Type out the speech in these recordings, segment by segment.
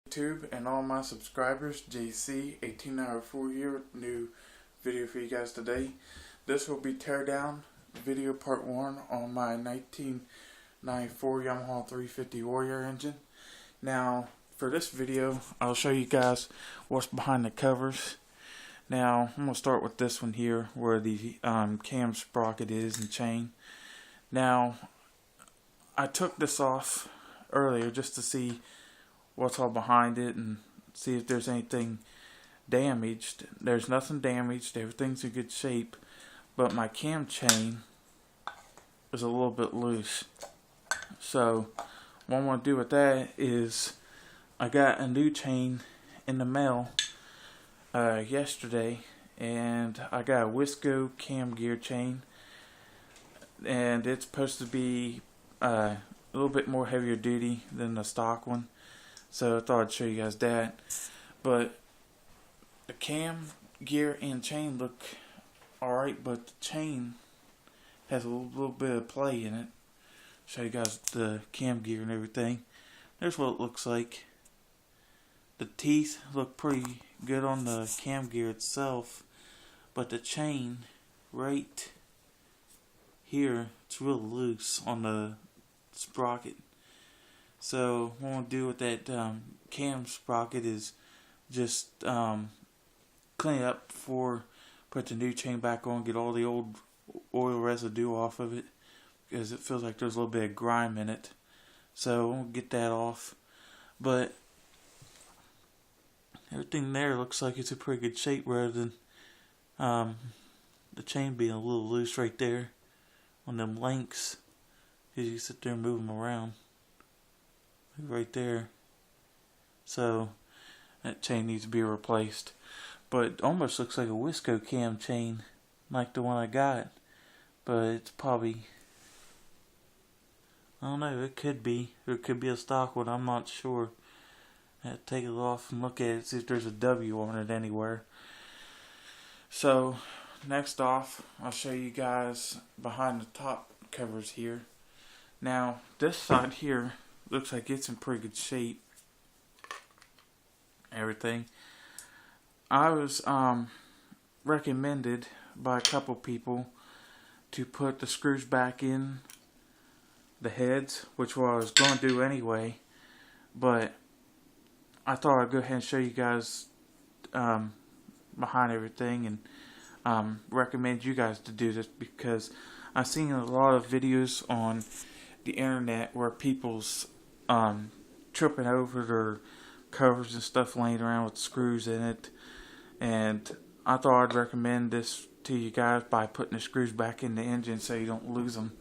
YouTube and all my subscribers. JC1894 here, new video for you guys today. This will be teardown video part 1 on my 1994 Yamaha 350 Warrior engine. Now for this video I'll show you guys what's behind the covers. Now I'm going to start with this one here where the cam sprocket is and chain. Now I took this off earlier just to see what's all behind it and see if there's anything damaged. There's nothing damaged, everything's in good shape, but my cam chain is a little bit loose. So what I'm going to do with that is I got a new chain in the mail yesterday, and I got a Wisco cam gear chain, and it's supposed to be a little bit more heavier duty than the stock one. So I thought I'd show you guys that. But the cam gear and chain look alright, but the chain has a little bit of play in it. Show you guys the cam gear and everything. There's what it looks like. The teeth look pretty good on the cam gear itself, but the chain right here, it's real loose on the sprocket. So what I'm going to do with that cam sprocket is just clean it up before put the new chain back on, get all the old oil residue off of it, because it feels like there's a little bit of grime in it. So I'm going to get that off. But everything there looks like it's in pretty good shape, rather than the chain being a little loose right there on them links. You sit there and move them around right there. So that chain needs to be replaced. But it almost looks like a Wisco cam chain like the one I got, but it's probably, I don't know, it could be, or it could be a stock one, I'm not sure. I have to take it off and look at it, see if there's a W on it anywhere. So next off, I'll show you guys behind the top covers here. Now this side here looks like it's in pretty good shape. Everything. I was recommended by a couple people to put the screws back in the heads, which what I was going to do anyway, but I thought I'd go ahead and show you guys behind everything, and recommend you guys to do this, because I've seen a lot of videos on the internet where people's tripping over their covers and stuff laying around with screws in it, and I thought I'd recommend this to you guys by putting the screws back in the engine so you don't lose them.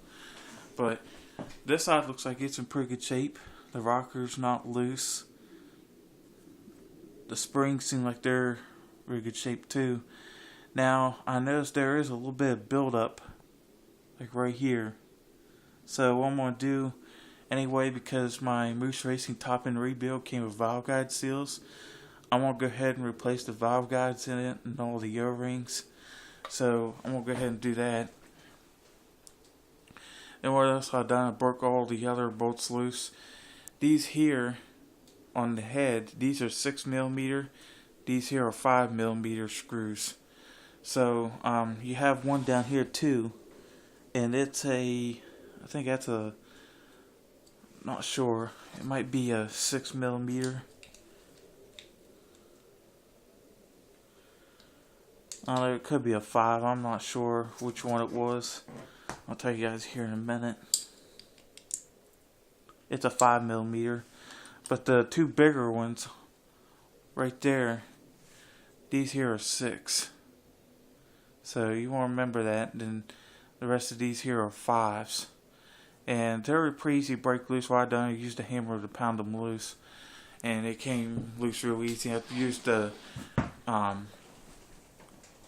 But this side looks like it's in pretty good shape. The rocker's not loose. The springs seem like they're in really good shape too. Now I noticed there is a little bit of buildup like right here. So what I'm going to do anyway, because my Moose Racing top end rebuild came with valve guide seals, I'm going to go ahead and replace the valve guides in it and all the O-rings. So I'm going to go ahead and do that. And what else I've done, I broke all the other bolts loose. These here on the head, these are 6mm. These here are 5mm screws. So you have one down here too, and it's a, I think that's a, not sure, it might be a 6mm. I don't know, it could be a 5, I'm not sure which one it was. I'll tell you guys here in a minute. It's a 5mm, but the two bigger ones right there, these here are 6. So you want to remember that. Then the rest of these here are 5s. And they're pretty easy to break loose. What I done, I used a hammer to pound them loose, and it came loose real easy. I have to use the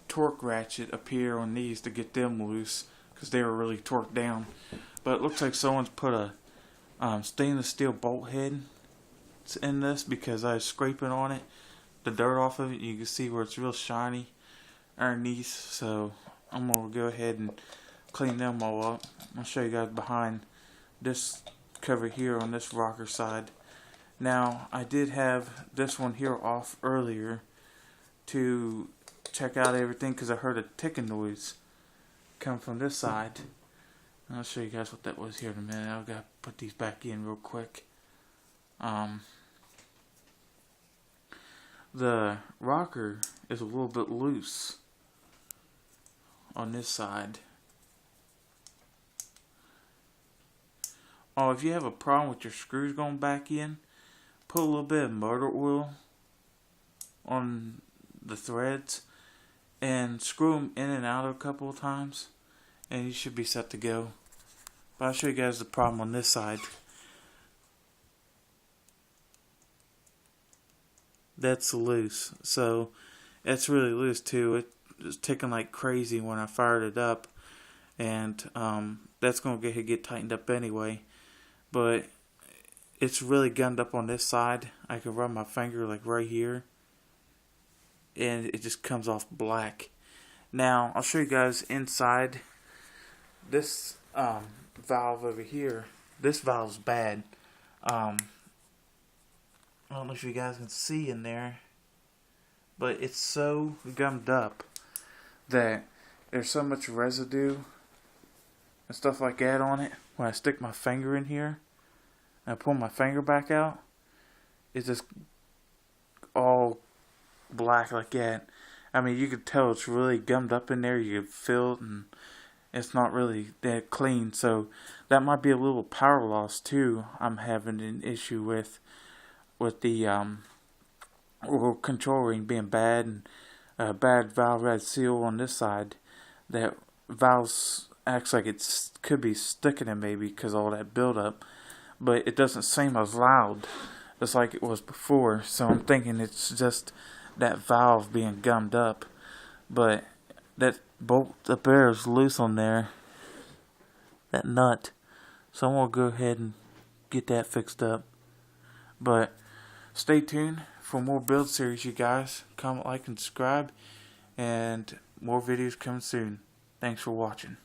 torque ratchet up here on these to get them loose, because they were really torqued down. But it looks like someone's put a stainless steel bolt head in this, because I was scraping on it, the dirt off of it. You can see where it's real shiny underneath. So I'm going to go ahead and clean them all up. I'll show you guys behind this cover here on this rocker side. Now, I did have this one here off earlier to check out everything because I heard a ticking noise come from this side. And I'll show you guys what that was here in a minute. I've got to put these back in real quick. The rocker is a little bit loose on this side. Oh, if you have a problem with your screws going back in, put a little bit of motor oil on the threads and screw them in and out a couple of times, and you should be set to go. But I'll show you guys the problem on this side. That's loose, so it's really loose too. It was ticking like crazy when I fired it up, and that's going to get tightened up anyway. But it's really gunned up on this side. I can run my finger like right here, and it just comes off black. Now I'll show you guys inside this valve over here. This valve's bad. I don't know if you guys can see in there, but it's so gummed up that there's so much residue and stuff like that on it. When I stick my finger in here and I pull my finger back out, it's just all black like that. I mean, you could tell it's really gummed up in there. You can feel it, and it's not really that clean. So that might be a little power loss too. I'm having an issue with the oil control ring being bad, and bad valve red seal on this side. That valve acts like it could be sticking in maybe because all that buildup, but it doesn't seem as loud as like it was before. So I'm thinking it's just that valve being gummed up, but that bolt up there is loose on there, that nut. So I'm gonna go ahead and get that fixed up. But stay tuned for more build series, you guys. Comment, like, and subscribe, and more videos coming soon. Thanks for watching.